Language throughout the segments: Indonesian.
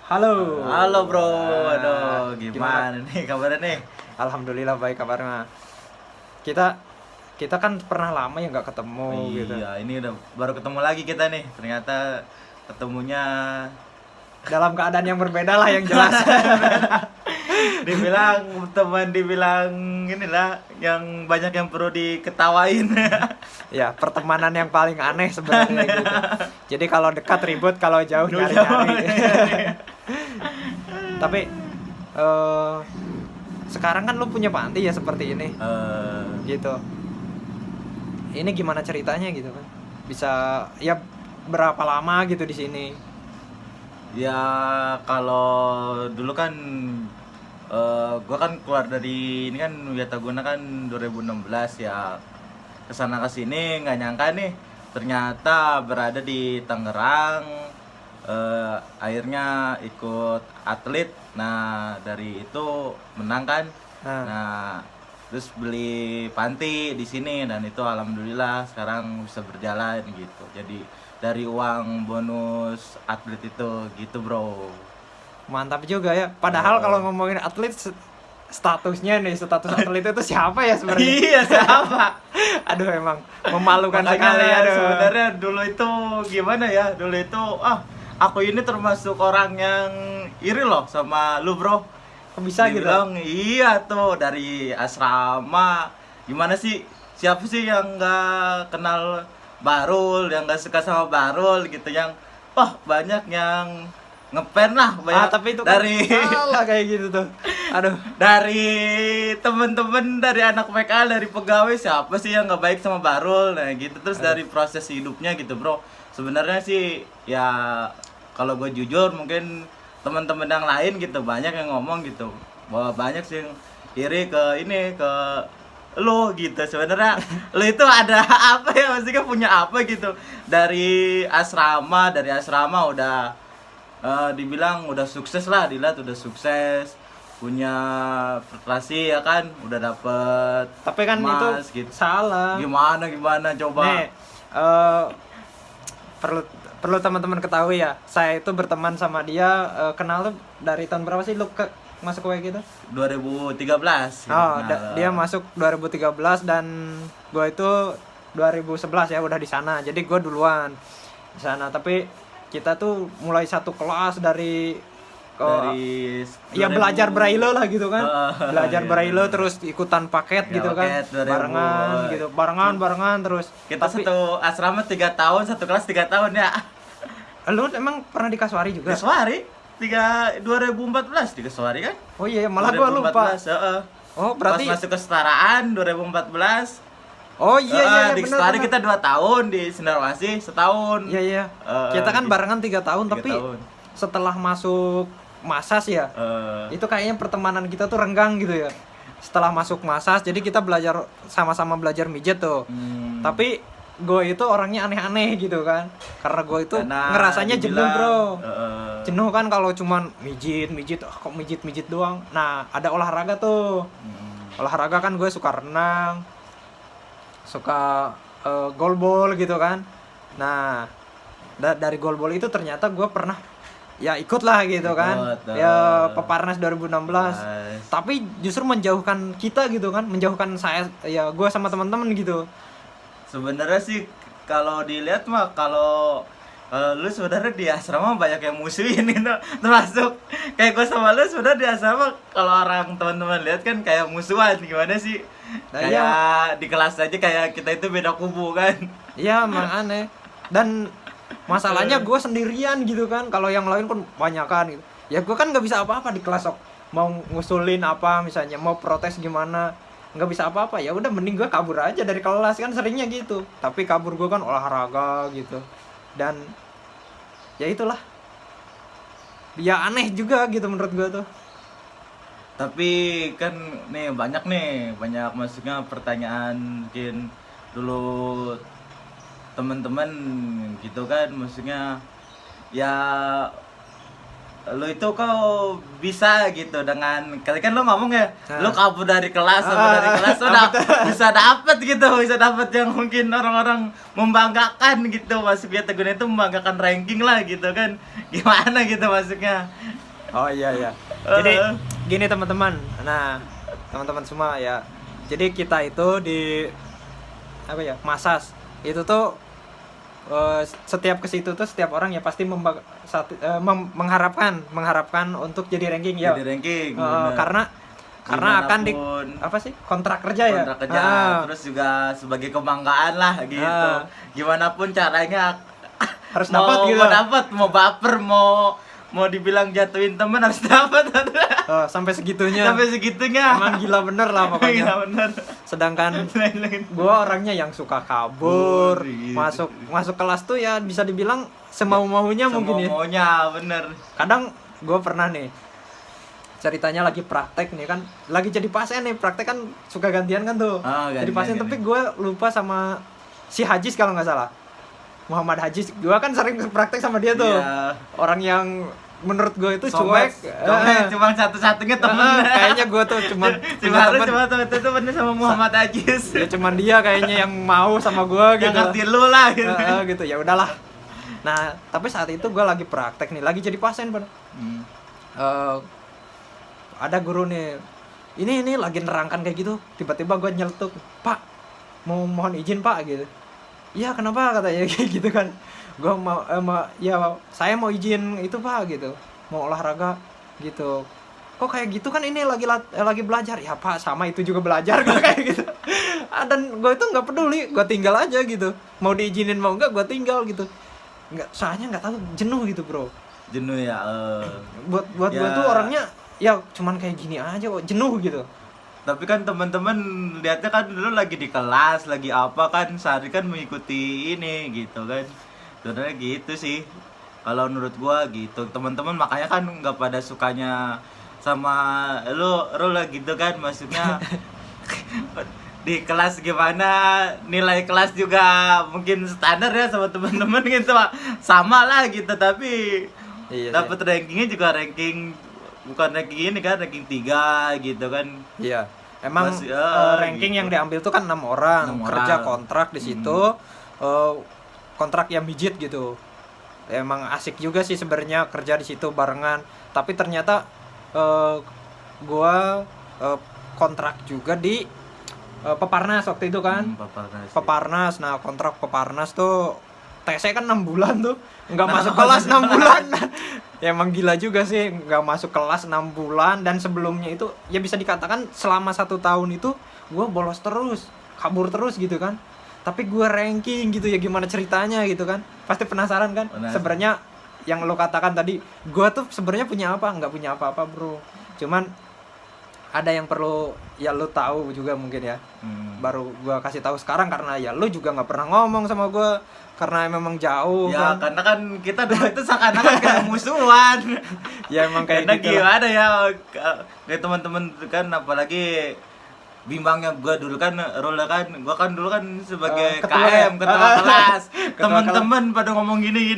Halo. Halo bro, Nah, aduh gimana nih kabarnya nih? Alhamdulillah baik kabarnya. Kita kita kan pernah lama ya nggak ketemu Oh gitu. iya, ini udah baru ketemu lagi kita nih. Ternyata ketemunya Dalam keadaan yang berbeda lah yang jelas. dibilang teman, dibilang inilah yang banyak yang perlu diketawain. Ya, pertemanan yang paling aneh sebenarnya gitu. Jadi kalau dekat ribut, kalau jauh Duh, nyari-nyari. Tapi eh sekarang kan lu punya panti ya seperti ini gitu. Ini gimana ceritanya gitu kan? Bisa ya berapa lama gitu di sini? ya kalau dulu kan gua kan keluar dari ini kan Wiataguna kan 2016 ya, kesana kesini nggak nyangka nih ternyata berada di Tangerang. Akhirnya ikut atlet, nah dari itu menang kan. Nah, Nah terus beli panti di sini dan itu alhamdulillah sekarang bisa berjalan gitu, jadi dari uang bonus atlet itu gitu bro. mantap juga ya. Padahal kalau ngomongin atlet statusnya nih, status atlet itu siapa ya sebenarnya? Iya sama. Aduh emang memalukan Makanya sekali aduh. sebenarnya dulu itu gimana ya, dulu itu aku ini termasuk orang yang iri loh sama lu bro. Kok bisa gitu? Dibilang iya tuh dari asrama, gimana sih, siapa sih yang nggak kenal Barul, yang nggak suka sama Barul gitu, yang banyak yang ngepen lah banyak Tapi itu kan dari salah kayak gitu tuh. Aduh, dari temen-temen, dari anak PK, dari pegawai, siapa sih yang nggak baik sama Barul, nah gitu. Terus dari proses hidupnya gitu bro, sebenarnya sih ya kalau gue jujur mungkin teman-teman yang lain gitu banyak yang ngomong gitu bahwa banyak sih yang iri ke ini, ke lo gitu. Sebenarnya lo itu ada apa ya, maksudnya punya apa gitu dari asrama, udah dibilang udah sukses lah, dilihat udah sukses, punya prestasi ya kan, udah dapet tapi kan itu emas gitu. salah. Gimana coba? Nih, perlu perlu teman-teman ketahui ya. Saya itu berteman sama dia kenal tuh dari tahun berapa sih lu masuk WG gitu? 2013 gitu. Oh, dia masuk 2013 dan gua itu 2011 ya udah di sana. Jadi gua duluan di sana. Tapi kita tuh mulai satu kelas dari dari ya belajar braille lah gitu kan. Belajar iya, braille iya. terus ikutan paket Ya, gitu kan. paket 2000. Barengan gitu. Barengan terus. Kita Tapi satu asrama 3 tahun, satu kelas 3 tahun ya. lu emang pernah di Kasuari juga? Kaswari 2014 di Kaswari kan? Oh iya, malah gua lupa. 2014, heeh. Oh, berarti Pas masuk kesetaraan 2014. Oh iya Di benar. Kestari kita 2 tahun, di Sinarwasi setahun. Iya. Kita kan gitu. barengan 3 tahun 3 tapi tahun. setelah masuk Masas ya. Itu kayaknya pertemanan kita tuh renggang gitu ya. Setelah masuk Masas jadi kita belajar sama-sama belajar mijet tuh. Tapi gue itu orangnya aneh-aneh gitu kan. Karena gue itu Karena ngerasanya jenuh, Bro. Jenuh kan kalau cuman mijit, kok mijit doang. Nah, ada olahraga tuh. Olahraga kan gue suka renang, suka goalball gitu kan. Nah, dari goalball itu ternyata gue pernah ya ikut lah gitu kan. Ya Peparnas 2016. Tapi justru menjauhkan kita gitu kan, menjauhkan saya ya gue sama teman-teman gitu. Sebenarnya sih kalau dilihat mah, kalau lu sebenarnya di asrama banyak yang musuhin itu, termasuk kayak gue sama lu. Sebenarnya di asrama kalau orang teman-teman lihat kan kayak musuhan, gimana sih? Nah, kayak iya. di kelas aja kayak kita itu beda kubu kan. Iya, emang aneh. Dan masalahnya gue sendirian gitu kan. Kalau yang lain kan banyakan gitu. Ya gue kan nggak bisa apa-apa di kelas. Mau ngusulin apa misalnya, mau protes gimana, nggak bisa apa-apa. Ya udah mending gue kabur aja dari kelas kan, seringnya gitu. Tapi kabur gue kan olahraga gitu. Dan ya itulah. Ya aneh juga gitu menurut gue tuh. Tapi kan nih banyak maksudnya pertanyaan mungkin dulu teman-teman gitu kan, maksudnya ya lu itu kau bisa gitu dengan kan lu ngomong ya, lu kabur dari kelas udah bisa dapat yang mungkin orang-orang membanggakan gitu, maksudnya Teguh itu membanggakan ranking lah gitu kan, gimana gitu maksudnya. Oh iya. Jadi gini teman-teman, nah teman-teman semua ya, jadi kita itu di apa ya, Masas itu tuh setiap ke situ tuh setiap orang ya pasti mengharapkan untuk jadi ranking ya. Jadi ranking. Karena akan di apa sih, kontrak kerja ya. Kontrak kerja. Terus juga sebagai kebanggaan lah gitu. Gimana pun caranya harus dapat gitu. Mau baper, mau dibilang jatuhin temen harus dapat. Sampai segitunya. Emang gila bener lah pokoknya. Gila bener. Sedangkan gua orangnya yang suka kabur, masuk kelas tuh ya bisa dibilang semau-maunya mungkin ya. Semau-maunya, bener. Kadang gua pernah nih ceritanya lagi praktek nih kan, lagi jadi pasien nih, praktek kan suka gantian kan tuh. Jadi pasien, tapi gua lupa sama si Hajis kalau nggak salah. Muhammad Hajis, gue kan sering praktek sama dia tuh. Orang yang menurut gue itu cuek. Cuma satu-satunya temen. Kayaknya gue tuh cuma temen sama Muhammad Hajis. Ya cuman dia kayaknya yang mau sama gue gitu. Yang ngerti lu lah gitu. Gitu ya udahlah. Nah tapi saat itu gue lagi praktek nih, lagi jadi pasien pada. Ada guru nih. Ini lagi nerangkan kayak gitu. Tiba-tiba gue nyeletuk, "Pak, mau mohon izin Pak," gitu. Iya kenapa katanya kayak gitu kan, gue saya mau izin itu Pak gitu, mau olahraga gitu. Kok kayak gitu kan ini lagi belajar ya Pak, sama itu juga belajar gue kayak gitu. Dan gue itu nggak peduli, gue tinggal aja gitu, mau diizinin mau enggak gue tinggal gitu, nggak, soalnya nggak tahu jenuh gitu bro. Jenuh ya. Buat gue tuh orangnya ya cuman kayak gini aja kok jenuh gitu. Tapi kan teman-teman lihatnya kan dulu lagi di kelas, lagi apa kan, sehari kan mengikuti ini gitu kan. Sebenarnya gitu sih. Kalau menurut gua gitu. Teman-teman makanya kan nggak pada sukanya sama lu lah gitu kan, maksudnya di kelas gimana, nilai kelas juga mungkin standar ya sama teman-teman gitu, sama lah gitu, tapi dapat rankingnya juga ranking bukan ranking ini kan, ranking 3 gitu kan. Iya. Emang ranking gitu. Yang diambil tuh kan 6 orang, kerja kontrak di situ. Kontrak yang mijit gitu. Emang asik juga sih sebenarnya kerja di situ barengan. Tapi ternyata gua kontrak juga di Peparnas waktu itu kan. Peparnas. Nah, kontrak Peparnas tuh TC kan 6 bulan tuh. Enggak masuk kelas 6 bulan. Ya emang gila juga sih, nggak masuk kelas 6 bulan. Dan sebelumnya itu ya bisa dikatakan selama 1 tahun itu gue bolos terus, kabur terus gitu kan. Tapi gue ranking gitu ya, gimana ceritanya gitu kan. Pasti penasaran kan. Sebenarnya yang lo katakan tadi, gue tuh sebenarnya punya apa? Nggak punya apa-apa bro. Cuman ada yang perlu ya lo tahu juga mungkin ya. Baru gue kasih tahu sekarang karena ya lo juga nggak pernah ngomong sama gue. Karena memang jauh ya kan. Karena kan kita dulu itu seakan-akan kayak musuhan. Ya emang kayak gitu gimana ya, kayak teman-teman kan, apalagi bimbangnya gue dulu kan, role kan gue kan dulu kan sebagai ketua kelas. Teman-teman pada ngomong gini,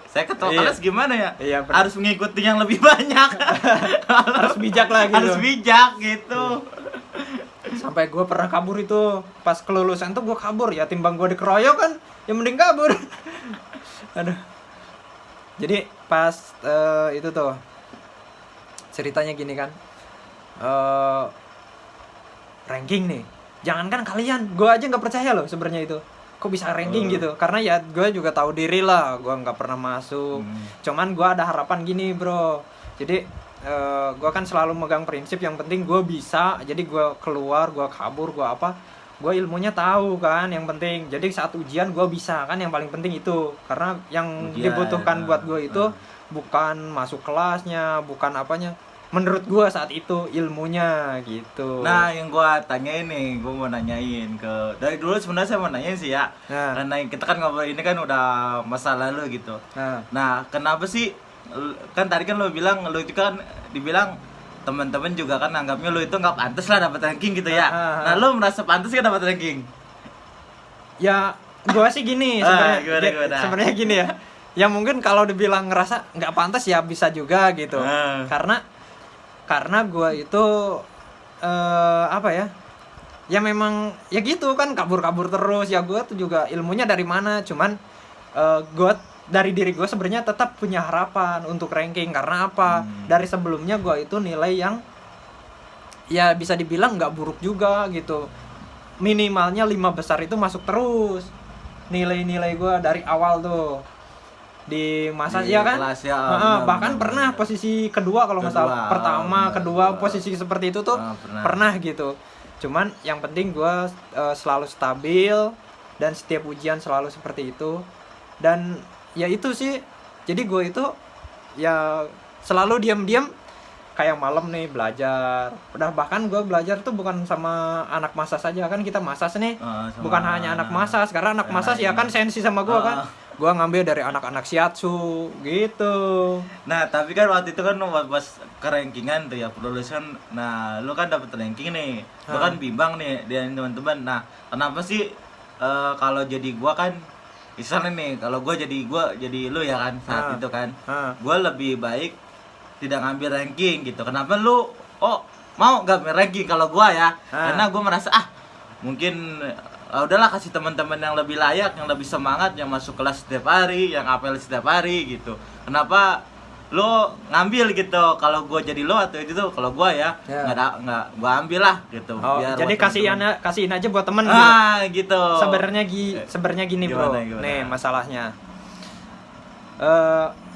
saya ketua kelas gimana ya? Iya, harus mengikuti yang lebih banyak. Harus bijak lah gitu. Harus bijak gitu. Sampai gue pernah kabur itu, pas kelulusan tuh gue kabur ya, timbang gue dikeroyok kan, ya mending kabur. Aduh. Jadi pas itu tuh ceritanya gini kan, ranking nih, jangankan kalian, gue aja nggak percaya loh sebenarnya itu, kok bisa ranking gitu, karena ya gue juga tahu diri lah, gue nggak pernah masuk. Cuman gue ada harapan gini bro, jadi gue kan selalu megang prinsip yang penting gue bisa, jadi gue keluar, gue kabur, gue apa, gue ilmunya tahu kan, yang penting. Jadi saat ujian gue bisa kan, yang paling penting itu, karena yang dibutuhkan buat gue itu bukan masuk kelasnya, bukan apanya, menurut gue saat itu ilmunya gitu. Nah yang gue tanyain nih, gue mau nanyain ke, dari dulu sebenarnya saya mau nanyain sih ya, karena kita kan ngobrol ini kan udah masa lalu gitu. Nah kenapa sih, kan tadi kan lo bilang, lo itu kan dibilang teman-teman juga kan anggapnya lo itu nggak pantas lah dapat ranking gitu ya. Nah lo merasa pantas kan dapat ranking? Ya gue sih gini sebenarnya, sebenarnya gini ya. Ya mungkin kalau dibilang ngerasa nggak pantas ya bisa juga gitu. Karena gue itu apa ya? Ya memang ya gitu kan, kabur-kabur terus. Ya gue tuh juga ilmunya dari mana? Cuman gue dari diri gue sebenarnya tetap punya harapan untuk ranking. Karena apa? Dari sebelumnya gue itu nilai yang ya bisa dibilang nggak buruk juga gitu. Minimalnya 5 besar itu masuk terus. Nilai-nilai gue dari awal tuh di masa Di ya kan kelas ya, bahkan pernah posisi kedua kalau nggak salah, pertama kedua posisi seperti itu tuh pernah gitu. Cuman yang penting gue selalu stabil dan setiap ujian selalu seperti itu. Dan ya itu sih, jadi gue itu ya selalu diam-diam kayak malam nih belajar. Udah bahkan gue belajar tuh bukan sama anak masas saja kan, kita masas nih bukan hanya anak masas, karena anak masas ya kan sensi sama gue kan. Gue ngambil dari anak-anak shiatsu gitu. Nah tapi kan waktu itu kan pas kerankingan tuh ya progression. Nah lu kan dapet ranking nih, lu kan bimbang nih dengan teman-teman. Nah kenapa sih kalau jadi gua kan misalnya nih, kalau gua jadi lu ya kan saat itu kan, gua lebih baik tidak ngambil ranking gitu. Kenapa lu mau gak ambil ranking kalau gua ya? Karena gua merasa mungkin udahlah kasih teman-teman yang lebih layak, yang lebih semangat, yang masuk kelas setiap hari, yang apel setiap hari gitu. Kenapa lo ngambil gitu? Kalau gua jadi lo atau itu kalau gua ya nggak gua ambil lah gitu. Biar jadi kasihin aja buat temen gitu. Sebenarnya gini bro. Nih masalahnya.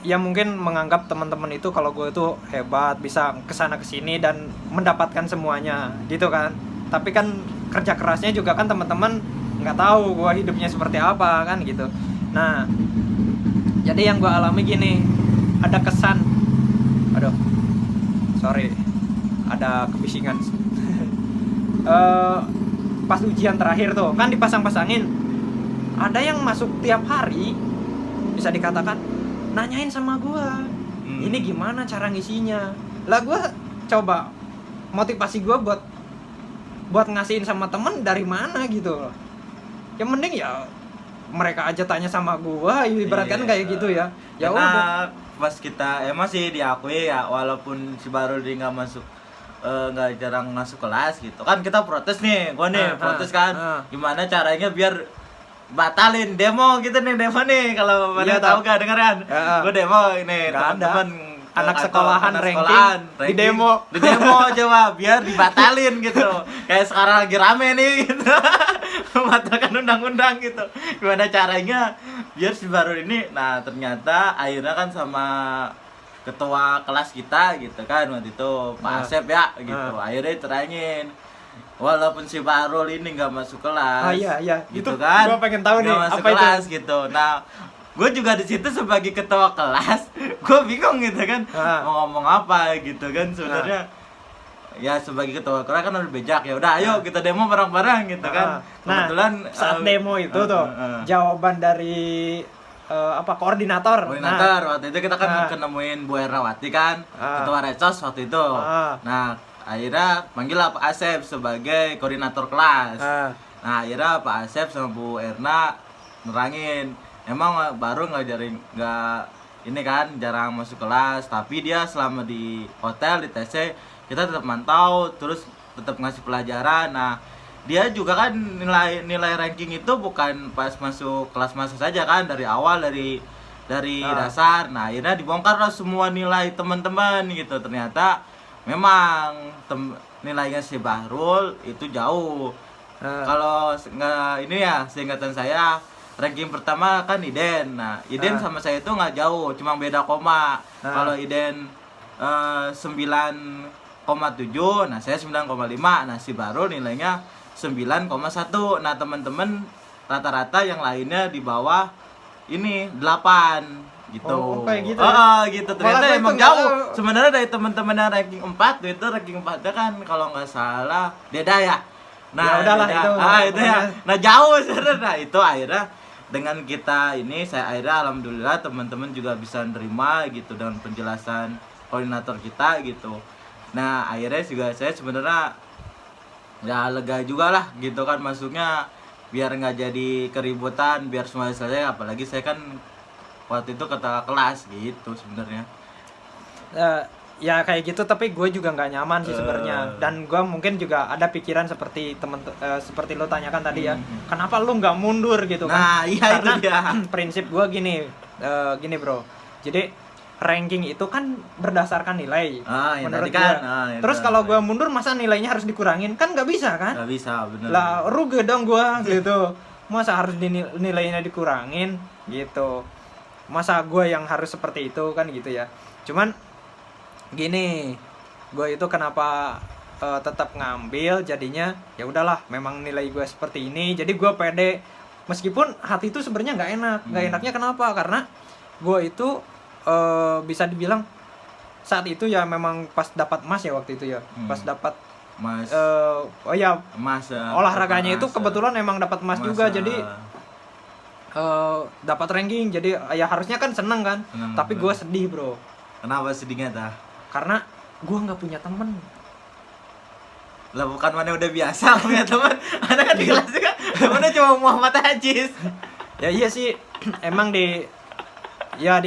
Ya mungkin menganggap teman-teman itu kalau gue itu hebat, bisa kesana kesini dan mendapatkan semuanya gitu kan. Tapi kan kerja kerasnya juga kan teman-teman nggak tahu gue hidupnya seperti apa kan gitu. Nah jadi yang gue alami gini, ada kesan, sorry ada kebisingan. Pas ujian terakhir tuh kan dipasang-pasangin, ada yang masuk tiap hari, bisa dikatakan nanyain sama gua, ini gimana cara ngisinya. Lah gua coba motivasi gua buat ngasihin sama temen dari mana gitu. Yang mending ya mereka aja tanya sama gua, ibaratkan kayak gitu ya. Ya udah. Pas kita emang sih diakui ya, walaupun si Barul dia nggak masuk, nggak jarang masuk kelas gitu kan, kita protes nih, gua nih protes kan, gimana caranya biar batalin demo gitu nih, kalau pada tahu gak dengeran, gue demo ini teman-teman anak sekolahan ranking di demo coba biar dibatalin gitu, kayak sekarang lagi rame nih gitu. Membatalkan undang-undang gitu, gimana caranya biar si Barul ini. Nah ternyata akhirnya kan sama ketua kelas kita gitu kan waktu itu Pak Asep ya gitu, akhirnya terangin walaupun si Barul ini nggak masuk kelas, iya gitu itu kan, gue pengen tahu nih masuk apa kelas itu gitu. Nah gue juga di situ sebagai ketua kelas, gue bingung gitu kan, mau ngomong apa gitu kan sebenarnya. Ya sebagai ketua kelas kan harus bejak, ya udah ayo kita demo bareng-bareng gitu kan. Kebetulan saat demo itu tuh jawaban dari koordinator waktu itu kita kan kenemuin Bu Errawati kan, ketua Recos waktu itu. Nah akhirnya panggil Pak Asep sebagai koordinator kelas. Nah akhirnya Pak Asep sama Bu Erna nerangin, emang baru nggak ini kan jarang masuk kelas, tapi dia selama di hotel di TC kita tetap mantau, terus tetap ngasih pelajaran. Nah dia juga kan nilai ranking itu bukan pas masuk kelas masuk saja kan, dari awal dari dasar. Nah akhirnya dibongkar lah semua nilai teman-teman gitu. Ternyata memang nilainya si Bahrul itu jauh. Kalau nggak ini ya, seingatan saya ranking pertama kan Iden. Nah Iden sama saya itu nggak jauh, cuma beda koma. Kalau Iden 9,7, nah saya 9,5. Nah si Bahrul nilainya 9,1. Nah teman-teman rata-rata yang lainnya di bawah ini 8 gitu. Kayak gitu. Gitu. Ternyata emang jauh. Sebenarnya dari teman-teman yang ranking 4 itu, ranking 4-nya kan kalau nggak salah beda ya. Nah, ya udahlah beda. itu. Itu ya. Nah, jauh sebenarnya. Nah, itu akhirnya dengan kita ini, saya akhirnya alhamdulillah teman-teman juga bisa nerima gitu dengan penjelasan koordinator kita gitu. Nah, akhirnya juga saya sebenarnya ya lega juga lah gitu kan, masuknya biar nggak jadi keributan, biar semua selesai. Apalagi saya kan waktu itu kata kelas gitu sebenarnya. Ya kayak gitu, tapi gue juga nggak nyaman sih sebenarnya. Dan gue mungkin juga ada pikiran seperti seperti lo tanyakan tadi ya, kenapa lo nggak mundur gitu kan? Nah iya Karena itu dia. prinsip gue gini bro, jadi ranking itu kan berdasarkan nilai Yang menurut tadi kan, gue. Terus kalau gue mundur masa nilainya harus dikurangin, kan nggak bisa kan? nggak bisa, bener. Lah rugi dong gue gitu, masa harus nilainya dikurangin gitu, masa gue yang harus seperti itu kan gitu ya. Cuman gini, gue itu kenapa tetap ngambil, jadinya ya udahlah memang nilai gue seperti ini, jadi gue pede meskipun hati itu sebenarnya nggak enak. Nggak enaknya kenapa? Karena gue itu bisa dibilang saat itu ya memang pas dapat emas ya waktu itu ya, pas dapat Mas oh ya emas olahraganya itu kebetulan emang dapat emas juga, jadi dapat ranking, jadi ya harusnya kan seneng kan. Tapi gue sedih bro. Kenapa sedihnya tah? Karena gue nggak punya temen. Lah bukan mana udah biasa punya teman. Ada kan di kelas juga. Mana cuma Muhammad Hajiz. Ya iya sih, emang di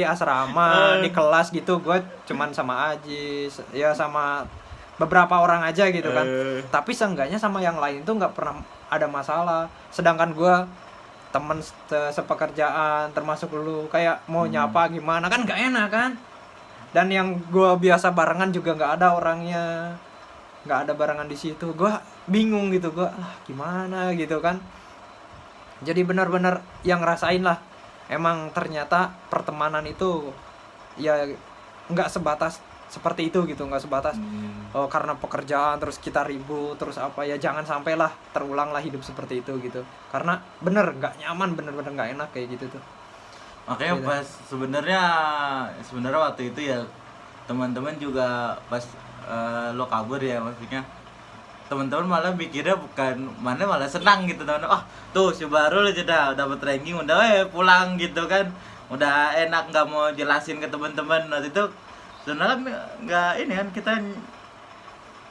asrama, di kelas gitu gue cuman sama Ajis, ya sama beberapa orang aja gitu kan. Tapi seenggaknya sama yang lain tuh nggak pernah ada masalah. Sedangkan gue temen sepekerjaan termasuk lu kayak mau nyapa gimana kan nggak enak kan. Dan yang gue biasa barengan juga nggak ada orangnya, nggak ada barengan di situ. Gue bingung gitu, gue gimana gitu kan. Jadi benar-benar yang ngerasain lah, emang ternyata pertemanan itu ya nggak sebatas seperti itu gitu, nggak sebatas karena pekerjaan terus kita ribut terus apa ya. Jangan sampailah terulang lah hidup seperti itu gitu, karena bener nggak nyaman, bener-bener nggak enak kayak gitu tuh. Makanya Gitu. pas sebenarnya waktu itu ya teman-teman juga pas lo kabur ya, maksudnya teman-teman malah mikirnya bukan mana, malah senang gitu teman. Tuh si Bahrul aja dah dapat ranking, udah pulang gitu kan, udah enak, nggak mau jelasin ke teman-teman. Waktu itu sebenarnya nggak ini kan, kita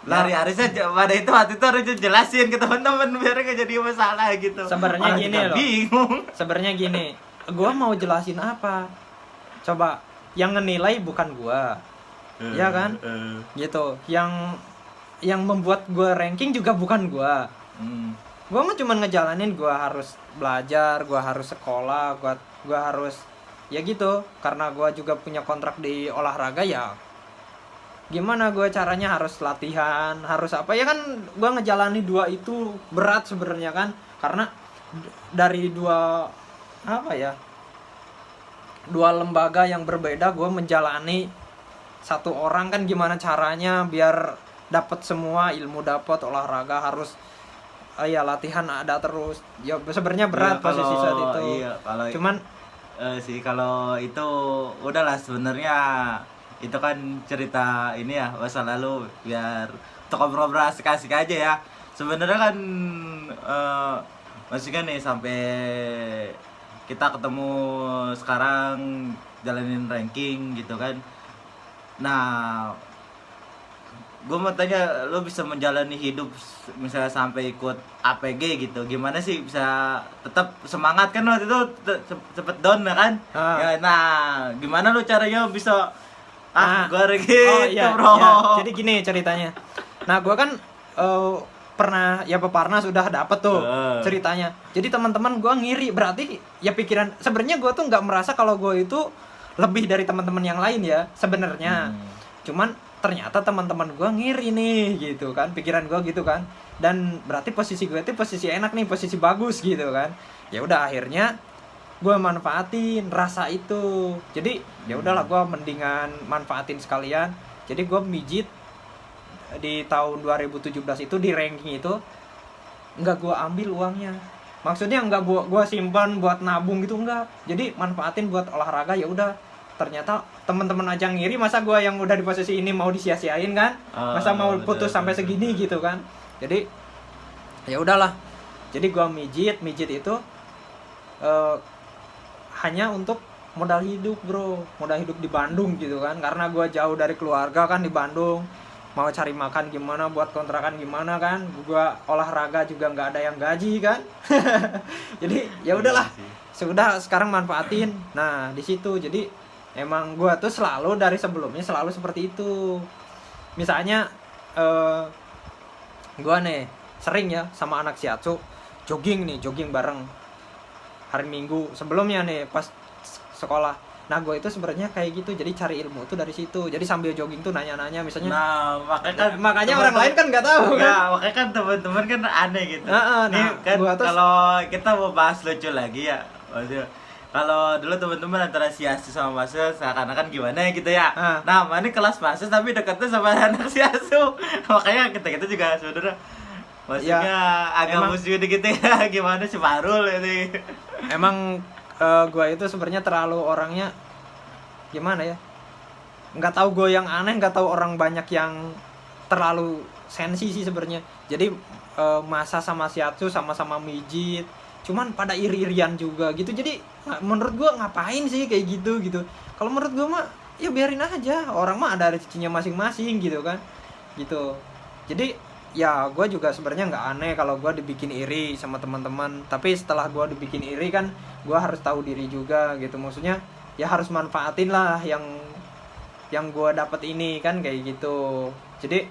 lari-lari saja pada itu, waktu itu harus jelasin ke teman-teman biar nggak jadi masalah gitu. Sebenarnya Malah gini kita loh. bingung. Sebenarnya gini, gua mau jelasin apa? Coba yang ngenilai bukan gua. Ya kan? Gitu. Yang membuat gua ranking juga bukan gua. Gua mah cuma ngejalanin, gua harus belajar, gua harus sekolah, gua harus ya gitu. Karena gua juga punya kontrak di olahraga ya. Gimana gua caranya, harus latihan, harus apa ya kan, gua ngejalani dua itu berat sebenarnya kan. Karena dari dua lembaga yang berbeda gue menjalani satu orang kan, gimana caranya biar dapat semua ilmu, dapat olahraga harus latihan ada terus ya. Sebenarnya berat posisi saat itu. Iya, kalau cuman kalau itu udahlah, sebenarnya itu kan cerita ini ya, masa lalu, biar untuk ngobrol asik-asik aja ya. Sebenarnya kan maksudnya nih sampai kita ketemu sekarang jalanin ranking gitu kan. Nah, gue mau tanya, lo bisa menjalani hidup misalnya sampai ikut APG gitu, gimana sih bisa tetap semangat kan? Waktu itu cepet down ya kan? Ya, nah gimana lo caranya bisa gue gitu bro? Ya. Jadi gini ceritanya. Nah gue kan pernah ya peparnas sudah dapet tuh ceritanya. Jadi teman-teman gue ngiri, berarti ya pikiran sebenarnya gue tuh nggak merasa kalau gue itu lebih dari teman-teman yang lain ya sebenarnya. Cuman ternyata teman-teman gue ngiri nih gitu kan, pikiran gue gitu kan. Dan berarti posisi gue itu posisi enak nih, posisi bagus gitu kan. Ya udah akhirnya gue manfaatin rasa itu. Jadi ya udahlah, gue mendingan manfaatin sekalian. Jadi gue mijit di tahun 2017 itu di ranking itu nggak gue ambil uangnya, maksudnya nggak gue simpan buat nabung gitu, enggak. Jadi manfaatin buat olahraga. Ya udah, ternyata teman-teman aja ngiri, masa gue yang udah di posisi ini mau disia-siain kan, masa mau putus sampai segini gitu kan. Jadi ya udahlah, jadi gue mijit itu hanya untuk modal hidup bro, modal hidup di Bandung gitu kan, karena gue jauh dari keluarga kan di Bandung. mau cari makan gimana, buat kontrakan gimana kan, gua olahraga juga nggak ada yang gaji kan. Jadi ya udahlah, sudah sekarang manfaatin. Nah di situ jadi emang gua tuh selalu dari sebelumnya selalu seperti itu. Misalnya gua nih sering ya sama anak shiatsu jogging bareng hari Minggu sebelumnya nih pas sekolah. Nah gue itu sebenarnya kayak gitu, jadi cari ilmu tuh dari situ. Jadi sambil jogging tuh nanya-nanya misalnya. Nah makanya orang lain kan nggak tahu kan. Ya makanya kan teman-teman kan aneh gitu. Nah, Nih kan gua tuh kalau kita mau bahas lucu lagi ya, maksudnya kalau dulu teman-teman antara Shiatsu sama Masu seakan-akan gimana gitu ya. Nah ini kelas Masu tapi deketnya sama anak Shiatsu. Makanya kita juga sebenarnya maksudnya ya, agak musuh gitu ya. Gimana sih Farul ini. Emang gue itu sebenarnya terlalu orangnya gimana ya, nggak tahu gue yang aneh, nggak tahu orang banyak yang terlalu sensi sih sebenarnya. Jadi Masa sama Shiatsu sama-sama mijit, cuman pada iri-irian juga gitu. Jadi menurut gue ngapain sih kayak gitu. Kalau menurut gue mah ya biarin aja, orang mah ada rezekinya masing-masing gitu kan gitu. Jadi ya gue juga sebenarnya nggak aneh kalau gue dibikin iri sama teman-teman, tapi setelah gue dibikin iri kan gue harus tahu diri juga gitu. Maksudnya ya harus manfaatin lah yang gue dapat ini kan kayak gitu. Jadi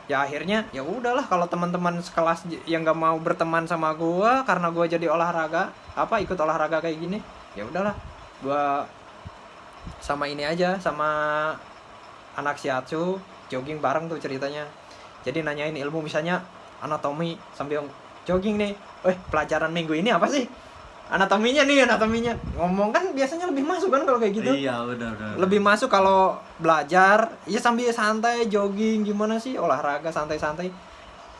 ya akhirnya ya udahlah, kalau teman-teman sekelas yang nggak mau berteman sama gue karena gue jadi ikut olahraga kayak gini, ya udahlah gue sama ini aja, sama anak shiatsu jogging bareng tuh ceritanya. Jadi nanyain ilmu misalnya anatomi sambil jogging nih. Pelajaran minggu ini apa sih? Anatominya. Ngomong kan biasanya lebih masuk kan kalau kayak gitu. Iya, benar. Lebih masuk kalau belajar, ya sambil santai jogging gimana sih, olahraga santai-santai.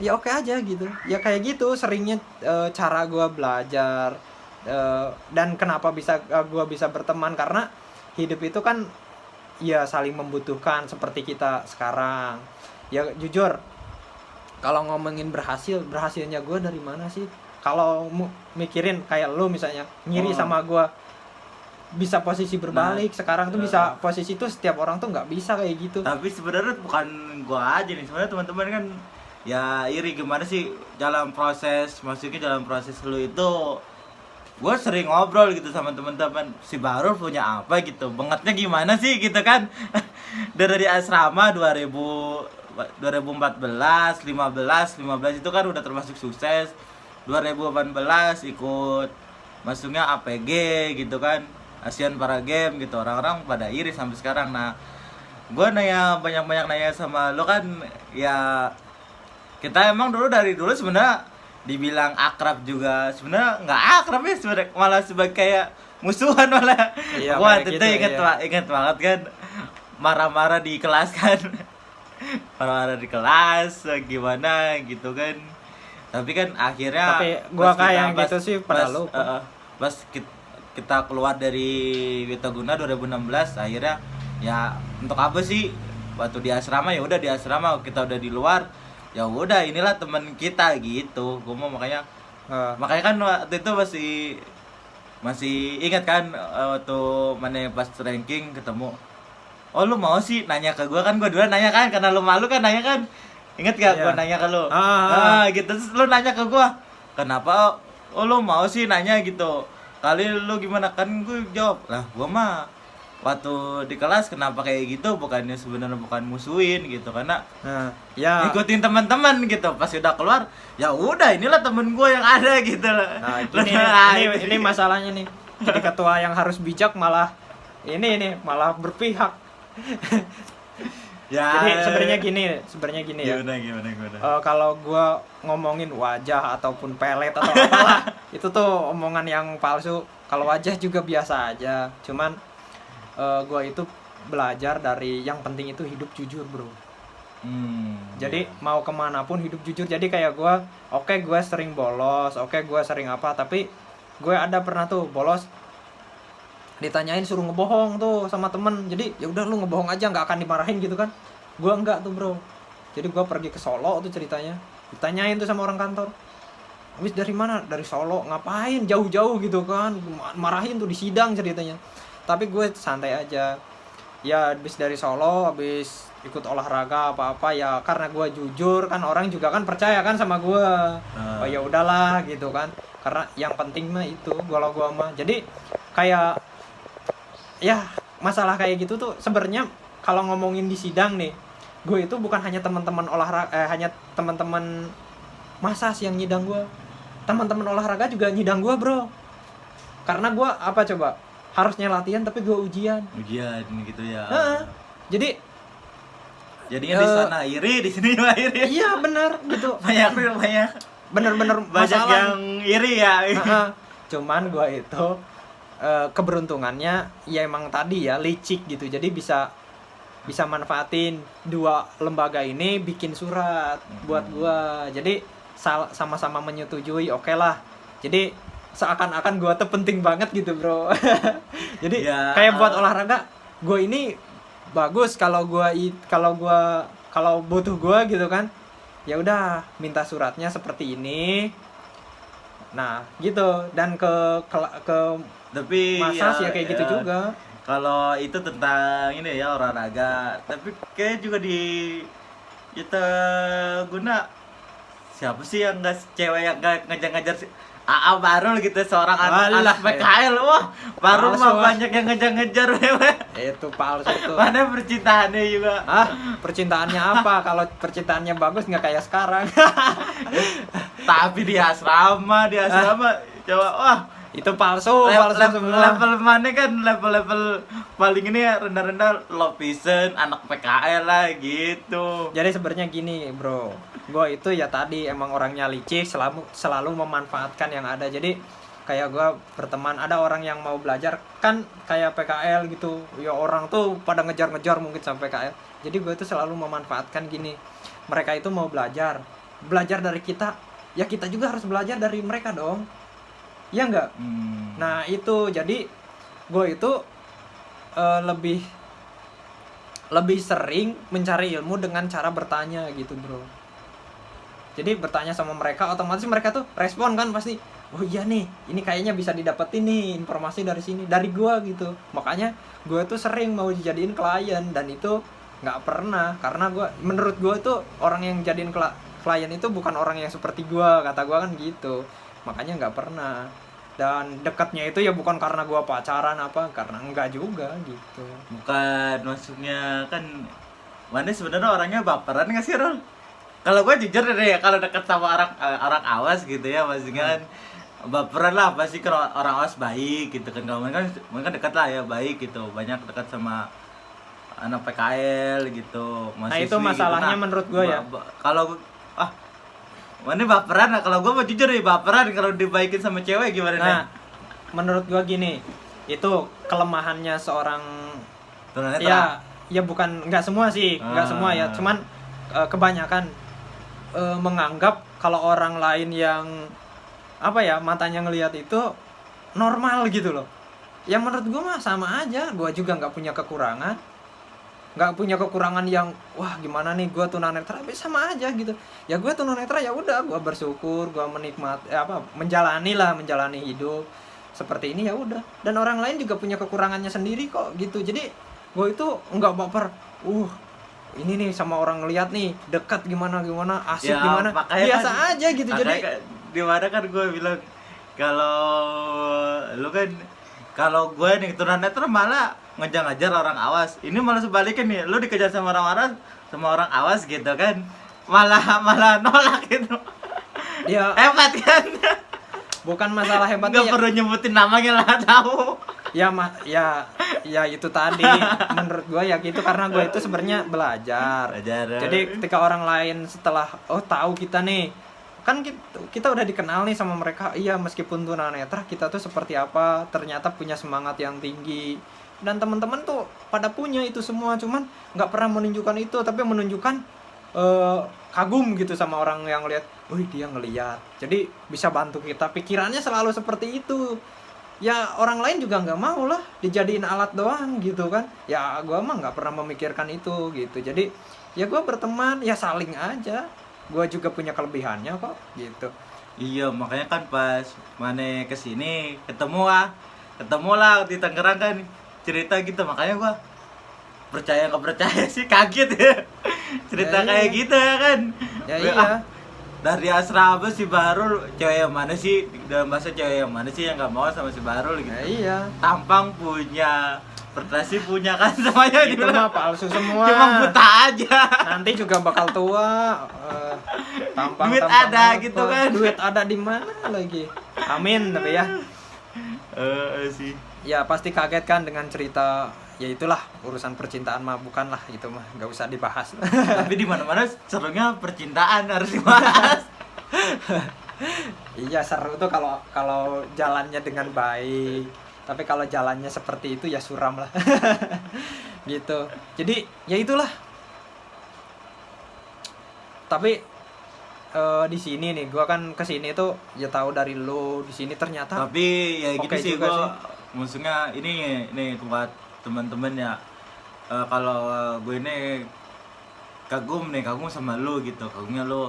Ya oke aja gitu. Ya kayak gitu seringnya cara gua belajar. Dan kenapa gua bisa berteman, karena hidup itu kan ya saling membutuhkan seperti kita sekarang. Ya jujur, kalau ngomongin berhasilnya gue dari mana sih? Kalau mikirin kayak lu misalnya ngiri sama gue bisa posisi berbalik. Sekarang tuh bisa posisi tuh setiap orang tuh nggak bisa kayak gitu. Tapi sebenarnya bukan gue aja nih, sebenarnya teman-teman kan ya iri gimana sih dalam proses lu itu. Gue sering ngobrol gitu sama teman-teman, si Barul punya apa gitu, bangetnya gimana sih gitu kan. Dari asrama 2014, 15 itu kan udah termasuk sukses. 2018 ikut masuknya APG gitu kan, Asian Para Games gitu. Orang-orang pada iri sampai sekarang. Nah, gue banyak nanya sama lo kan, ya kita emang dari dulu sebenarnya dibilang akrab juga sebenarnya nggak akrab ya, sebenarnya malah sebagai kayak musuhan malah. Iya, wah itu gitu, inget banget kan, marah-marah di kelas kan. Marah-marah di kelas gimana gitu kan. Tapi kan akhirnya gua kayak yang gitu sih pada lu. Pas kita keluar dari Wittaguna 2016, akhirnya ya untuk apa sih waktu di asrama, ya udah di asrama, kita udah di luar ya udah inilah teman kita gitu. Gue mau makanya kan waktu itu masih ingat kan, waktu mana pas ranking ketemu, oh lu mau sih nanya ke gue kan, gue duluan nanya kan karena lu malu kan nanya kan, inget gak? Gue nanya ke lu gitu, terus lu nanya ke gue kenapa, oh lu mau sih nanya gitu, kali lu gimana kan, gue jawab lah gue mah waktu di kelas kenapa kayak gitu, bukannya sebenarnya bukan musuhin gitu, karena ya ikutin teman-teman gitu. Pas udah keluar ya udah inilah temen gue yang ada gitu loh. Nah ini masalahnya nih, jadi ketua yang harus bijak malah malah berpihak. Ya, jadi sebenarnya gini ya. Gimana? Kalau gue ngomongin wajah ataupun pelet atau apalah itu tuh omongan yang palsu. Kalau wajah juga biasa aja, cuman gue itu belajar dari yang penting itu hidup jujur bro. Jadi mau kemana pun hidup jujur. Jadi kayak gue sering bolos, gue sering apa, tapi gue ada pernah tuh bolos ditanyain suruh ngebohong tuh sama temen. Jadi ya udah lu ngebohong aja, nggak akan dimarahin gitu kan. Gue enggak tuh bro. Jadi gue pergi ke Solo tuh ceritanya, ditanyain tuh sama orang kantor, habis dari mana? Dari Solo. Ngapain jauh-jauh gitu kan, marahin tuh di sidang ceritanya. Tapi gue santai aja. Ya habis dari Solo, habis ikut olahraga apa-apa ya karena gue jujur kan, orang juga kan percaya kan sama gue. Oh ya udahlah gitu kan, karena yang penting mah itu kalau gue mah. Jadi kayak ya masalah kayak gitu tuh sebenarnya kalau ngomongin di sidang nih, gue itu bukan hanya teman-teman olahraga, hanya teman-teman masas yang nyidang gue, teman-teman olahraga juga nyidang gue bro. Karena gue apa coba, harusnya latihan tapi gue ujian gitu ya. Jadi jadinya di sana iri, di sini mah iri. iya benar gitu. banyak Bener-bener banyak masalah yang iri ya. Cuman gue itu keberuntungannya ya emang tadi ya licik gitu. Jadi bisa manfaatin dua lembaga ini bikin surat buat gue. Jadi sama-sama menyetujui, oke lah. Jadi seakan-akan gue tuh penting banget gitu bro. Jadi Ya, kayak buat olahraga gue ini bagus kalau butuh gue gitu kan, ya udah minta suratnya seperti ini. Nah gitu, dan ke Tapi masas ya kayak gitu juga. Kalau itu tentang ini ya olahraga, tapi kayak juga di kita guna siapa sih yang cewek yang ngejar-ngejar si AA Barul gitu, seorang anak PKL. Wah, Barul mah banyak yang ngejar-ngejar. Itu palsu tuh. Mana percintaannya juga? Percintaannya apa? Kalau percintaannya bagus nggak kayak sekarang. Tapi di asrama coba wah itu palsu semua. level mana kan level paling ini ya rendah-rendah lopisen anak PKL lah gitu. Jadi sebenarnya gini bro, gue itu ya tadi emang orangnya licik, selalu memanfaatkan yang ada. Jadi kayak gue berteman, ada orang yang mau belajar kan kayak PKL gitu ya, orang tuh pada ngejar-ngejar mungkin sampai PKL. Jadi gue tuh selalu memanfaatkan gini, mereka itu mau belajar dari kita, ya kita juga harus belajar dari mereka dong, ya enggak? Nah itu jadi gue itu lebih sering mencari ilmu dengan cara bertanya gitu bro. Jadi bertanya sama mereka, otomatis mereka tuh respon kan pasti, oh iya nih, ini kayaknya bisa didapetin nih informasi dari sini, dari gua gitu. Makanya gue tuh sering mau dijadiin klien, dan itu nggak pernah, karena menurut gua tuh orang yang jadiin klien itu bukan orang yang seperti gua, kata gua kan gitu. Makanya nggak pernah. Dan dekatnya itu ya bukan karena gua pacaran apa, karena enggak juga gitu. Bukan, maksudnya kan mana sebenarnya orangnya baperan nggak sih Rol? Kalau gue jujur deh ya, kalau dekat sama orang awas gitu ya, maksudnya kan baperan lah, pasti kan orang awas baik gitu kan. Kalau mereka dekat lah ya, baik gitu, banyak dekat sama anak PKL gitu. Nah itu masalahnya gitu. Menurut gue ya. Kalau mana baperan lah, kalau gue mau jujur nih baperan kalau dibaikin sama cewek gimana nih? Nah, menurut gue gini, itu kelemahannya seorang tunanetra. Ya bukan, nggak semua sih, nggak semua ya, cuman kebanyakan menganggap kalau orang lain yang apa ya, matanya ngelihat itu normal gitu loh. Ya menurut gue mah sama aja, gue juga nggak punya kekurangan yang wah gimana nih gue tunanetra, sama aja gitu. Ya gue tunanetra ya udah, gue bersyukur, gue menikmati menjalani hidup seperti ini ya udah. Dan orang lain juga punya kekurangannya sendiri kok gitu. Jadi gue itu nggak baper, ini nih sama orang ngeliat nih dekat gimana asik ya, gimana biasa kan, aja gitu. Jadi di mana kan gue bilang kalau lu kan, kalau gue nih tunanetra malah ngejar-ngejar orang awas, ini malah sebaliknya nih, lu dikejar sama orang awas gitu kan, malah nolak gitu. Ya hebat kan? Bukan masalah hebatnya, nggak perlu nyebutin namanya lah, tahu. Ya itu tadi menurut gue ya gitu, karena gue itu sebenarnya belajar. Jadi ketika orang lain setelah tahu kita nih, kan kita udah dikenal nih sama mereka, iya meskipun tunanetra kita tuh seperti apa, ternyata punya semangat yang tinggi. Dan teman-teman tuh pada punya itu semua, cuman nggak pernah menunjukkan itu, tapi menunjukkan kagum gitu sama orang yang lihat, dia ngeliat, jadi bisa bantu kita. Pikirannya selalu seperti itu. Ya orang lain juga nggak mau lah dijadiin alat doang gitu kan. Ya gue mah nggak pernah memikirkan itu gitu. Jadi ya gue berteman ya saling aja. Gue juga punya kelebihannya kok gitu. Iya, makanya kan pas mana kesini ketemu lah di Tangerang kan cerita gitu, makanya gue percaya nggak percaya sih kaget ya cerita Ya, kayak iya. gitu ya kan. Ya Ah, iya. dari asrama si Barul cewek yang mana sih, dalam bahasa cewek yang mana sih yang nggak mau sama si Barul gitu. Ya iya. Tampang punya, prestasi punya kan, semuanya Itu dibilang mah palsu semua. cuma buta aja. Nanti juga bakal tua. Tampang Duit tampang ada apa. gitu kan. Duit ada di mana lagi? Amin tapi ya. Sih. Ya pasti kaget kan dengan cerita, ya itulah urusan percintaan mah, bukan lah itu mah nggak usah dibahas. Tapi di mana-mana serunya percintaan harus dibahas. Iya seru tuh kalau kalau jalannya dengan baik, tapi kalau jalannya seperti itu ya suram lah. Gitu. Jadi ya itulah. Tapi di sini nih, gua kan kesini tuh ya tahu dari lo di sini ternyata. Tapi ya gitu Oke sih juga gua maksudnya ini nih buat teman-teman ya. Kalau gue ini kagum sama lu gitu. Kagumnya lu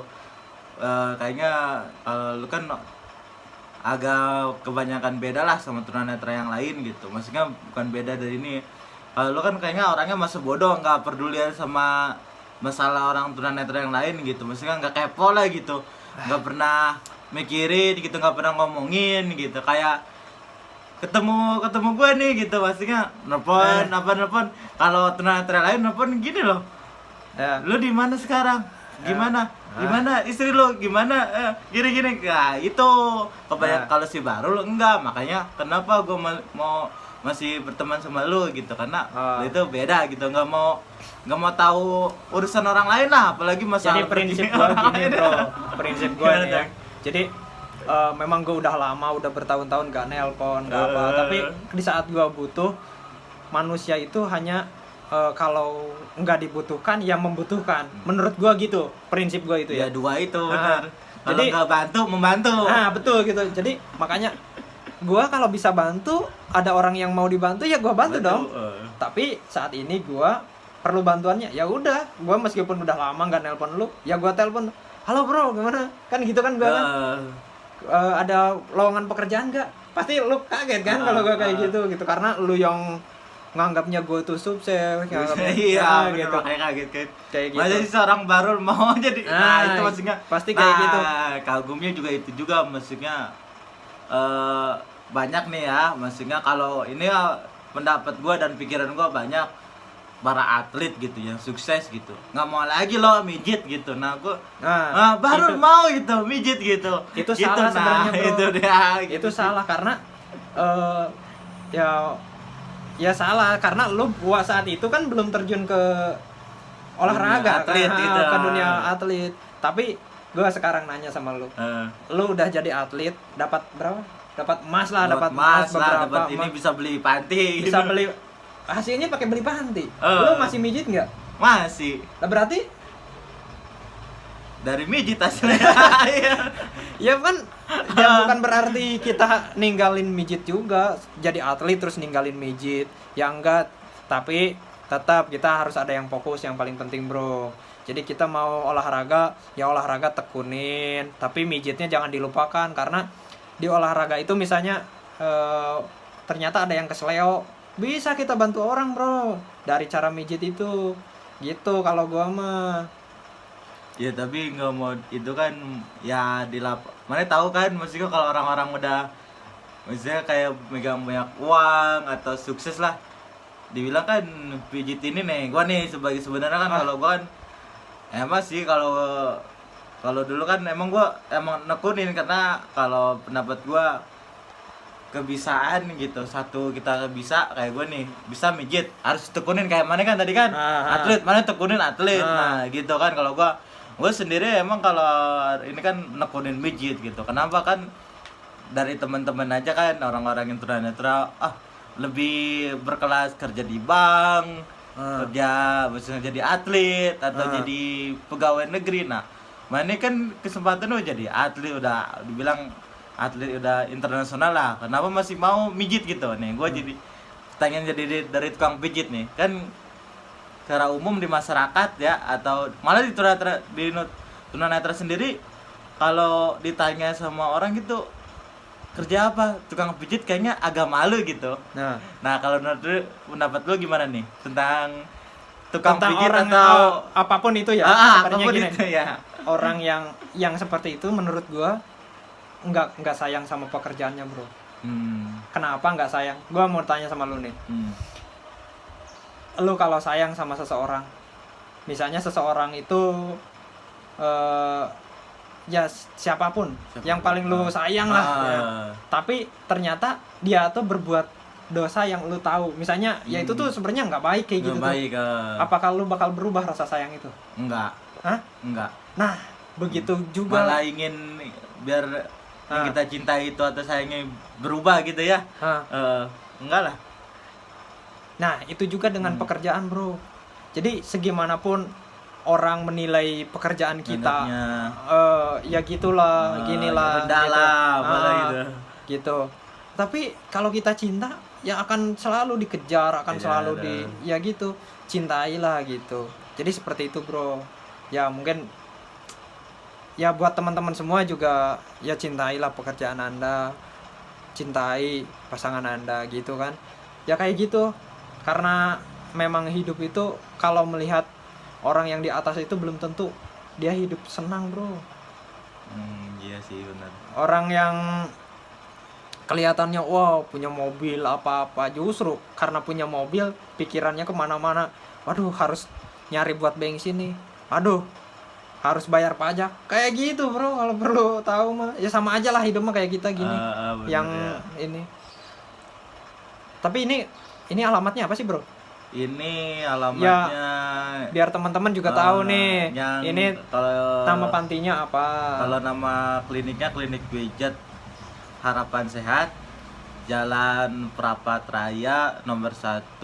kayaknya lu kan agak kebanyakan beda lah sama tunanetra yang lain gitu. Maksudnya bukan beda dari ini. Kalau lu kan kayaknya orangnya masih bodoh, nggak peduli sama masalah orang tunanetra yang lain gitu. Maksudnya nggak kepo lah gitu, nggak pernah mikirin gitu, nggak pernah ngomongin gitu. Kayak ketemu gue nih gitu, maksudnya nelpon kalau tunanetra lain nelpon gini loh, Ya. lu di mana sekarang, gimana istri lo, gimana gini nah itu kebanyakan. Kalau si Barul enggak, makanya kenapa gue mau masih berteman sama lu gitu, karena lu itu beda gitu, nggak mau tahu urusan orang lain lah, apalagi masalah Jadi prinsip pergi gue orang gini lain. bro, prinsip gue Gimana, nih ya. Jack? Jadi memang gue udah lama, udah bertahun-tahun gak nelpon, gak apa. Tapi di saat gue butuh, manusia itu hanya kalau nggak dibutuhkan, ya membutuhkan. Menurut gue gitu, prinsip gue itu Ya ya. dua itu Nah, benar. Kalau jadi- nggak bantu membantu. Nah betul gitu. Jadi makanya gue kalau bisa bantu, ada orang yang mau dibantu ya gue bantu dong. Tapi saat ini gue perlu bantuannya, ya udah, gue meskipun udah lama nggak nelpon lu, ya gue telepon, halo bro gimana, kan gitu kan gue kan. Ada lowongan pekerjaan nggak? Pasti lu kaget kan kalau gue kayak gitu karena lu yang nganggapnya gue tuh sukses, nganggapnya Iya, gitu. bener, makanya kaget kan. Kayak gitu. Masa sih seorang Barul mau jadi, itu maksudnya. pasti kayak gitu. Kagumnya juga itu juga, maksudnya banyak nih ya, maksudnya kalau ini ya, pendapat gua dan pikiran gua banyak para atlet gitu yang sukses gitu, nggak mau lagi loh mijit gitu. Nah gua Barul itu- mau gitu mijit gitu. Itu gitu, salah sebenarnya, bro. Itu dia. Itu salah karena ya salah karena lu gua saat itu kan belum terjun ke olahraga, Dunia atlet kan, gitu. ke dunia atlet. Tapi gua sekarang nanya sama lu, lu udah jadi atlet, dapat berapa? Dapat emas lah, dapat emas lah, beberapa dapat ini emas. bisa beli panti. Bisa gitu. beli, hasilnya pakai beli panti. Lu masih mijit nggak? Masih Lah berarti dari mijit hasilnya. ya kan, ya bukan berarti kita ninggalin mijit juga, jadi atlet terus ninggalin mijit, ya enggak. Tapi tetap kita harus ada yang fokus, yang paling penting bro. Jadi kita mau olahraga, ya olahraga tekunin, tapi mijitnya jangan dilupakan. Karena di olahraga itu misalnya ternyata ada yang kesleo, bisa kita bantu orang bro dari cara mijit itu, gitu kalau gua mah. Ya tapi nggak mau itu kan ya mana tahu kan, maksudnya kalau orang-orang udah maksudnya kayak megang banyak uang atau sukses lah, dibilang kan pijit ini nih gua nih sebagai, sebenarnya kan kalau gua kan emang sih kalau dulu kan emang gua emang nekunin, karena kalau pendapat gua kebisaan gitu, satu kita bisa kayak gue nih bisa mijit harus tekunin kayak mana kan tadi kan atlet, mana tekunin atlet. Nah gitu kan, kalau gue sendiri emang kalau ini kan nekunin mijit gitu. Kenapa kan dari teman-teman aja kan, orang-orang yang tunanetra lebih berkelas kerja di bank, kerja misalnya jadi atlet atau jadi pegawai negeri. Nah mana kan kesempatan lo jadi atlet, udah dibilang atlet udah internasional lah, kenapa masih mau mijit gitu nih? Gue jadi pengen jadi dari tukang pijit nih kan. Secara umum di masyarakat ya, atau malah di tunanetra sendiri, kalau ditanya sama orang gitu kerja apa, tukang pijit, kayaknya agak malu gitu. Nah kalau menurut lu, pendapat lu gimana nih tentang tukang tentang pijit orang atau apapun itu ya. Sebenarnya apapun gini, itu ya. orang yang seperti itu menurut gua nggak sayang sama pekerjaannya, bro. Kenapa nggak sayang? Gua mau tanya sama lu nih. Lu kalau sayang sama seseorang, misalnya seseorang itu ya siapapun yang paling lu sayang lah ya. Tapi ternyata dia tuh berbuat dosa yang lu tahu, misalnya ya itu tuh sebenarnya nggak baik kayak gitu baik, tuh. Apakah lu bakal berubah rasa sayang itu? Enggak. Hah? Enggak. Nah begitu juga malah ingin biar yang kita cintai itu atau sayangnya berubah gitu ya. Enggak lah. Nah itu juga dengan pekerjaan, bro. Jadi segimanapun orang menilai pekerjaan kita, ya gitulah, ginilah, rendah gitu. lah, gitu. Tapi kalau kita cinta, ya akan selalu dikejar, akan selalu ya gitu, cintailah gitu. Jadi seperti itu, bro. Ya mungkin, ya buat teman-teman semua juga, ya cintailah pekerjaan Anda, cintai pasangan Anda gitu kan. Ya kayak gitu. Karena memang hidup itu kalau melihat orang yang di atas itu belum tentu dia hidup senang, bro. Iya sih benar. Orang yang kelihatannya wow punya mobil apa-apa, justru karena punya mobil pikirannya kemana-mana. Waduh harus nyari buat bensin nih. Aduh harus bayar pajak. Kayak gitu, bro. Kalau perlu tahu mah ya sama aja lah hidup mah kayak kita gini. Yang ini. Tapi ini alamatnya apa sih, bro? Ini alamatnya ya, biar teman-teman juga tahu nih. Ini kalau nama pantinya apa? Kalau nama kliniknya Klinik Pijat Harapan Sehat, Jalan Prapat Raya nomor 1,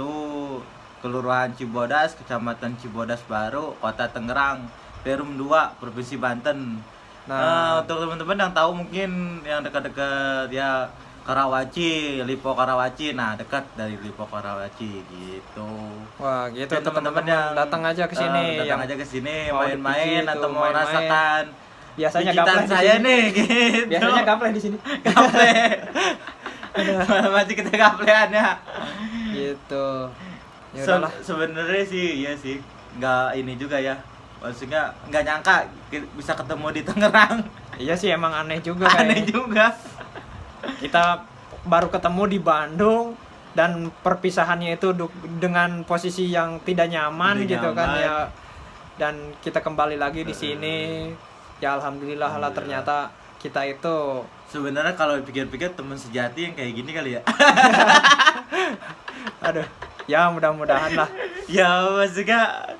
Kelurahan Cibodas, Kecamatan Cibodas Baru, Kota Tangerang, Perum 2, Provinsi Banten. Nah, untuk teman-teman yang tahu mungkin yang dekat-dekat ya Karawaci, Lipo Karawaci, nah dekat dari Lipo Karawaci gitu. Wah, gitu teman-teman yang datang aja ke sini, datang aja ke sini main-main atau mau merasakan biasanya gapleh saya nih gitu. Biasanya gapleh di sini. Gapleh. Masih kita gapleannya. Gitu. Ya udahlah. Sebenarnya sih iya sih. Enggak ini juga ya. Maksudnya enggak nyangka bisa ketemu di Tangerang. Iya sih emang aneh juga Aneh juga. Kita baru ketemu di Bandung dan perpisahannya itu dengan posisi yang tidak nyaman gitu kan ya, dan kita kembali lagi di sini ya alhamdulillah lah, ternyata kita itu sebenarnya kalau pikir-pikir teman sejati yang kayak gini kali ya. Aduh ya mudah-mudahan lah. Ya maksudnya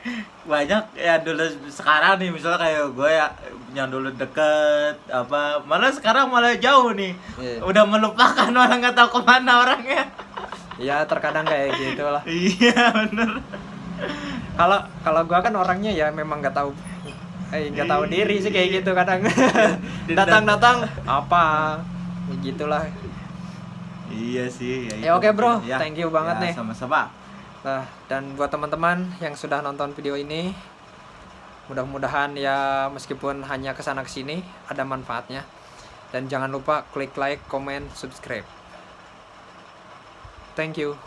banyak ya dulu sekarang nih misalnya kayak gue ya yang dulu deket apa malah sekarang malah jauh nih. Udah melupakan malah nggak tahu kemana orangnya. Iya terkadang kayak gitu lah. Iya bener. Kalau gue kan orangnya ya memang nggak tahu tahu diri sih kayak gitu kadang. Datang apa gitulah. Iya sih ya oke bro ya, thank you banget ya, nih sama-sama. Nah dan buat teman-teman yang sudah nonton video ini, mudah-mudahan ya meskipun hanya kesana kesini ada manfaatnya, dan jangan lupa klik like, comment, subscribe. Thank you.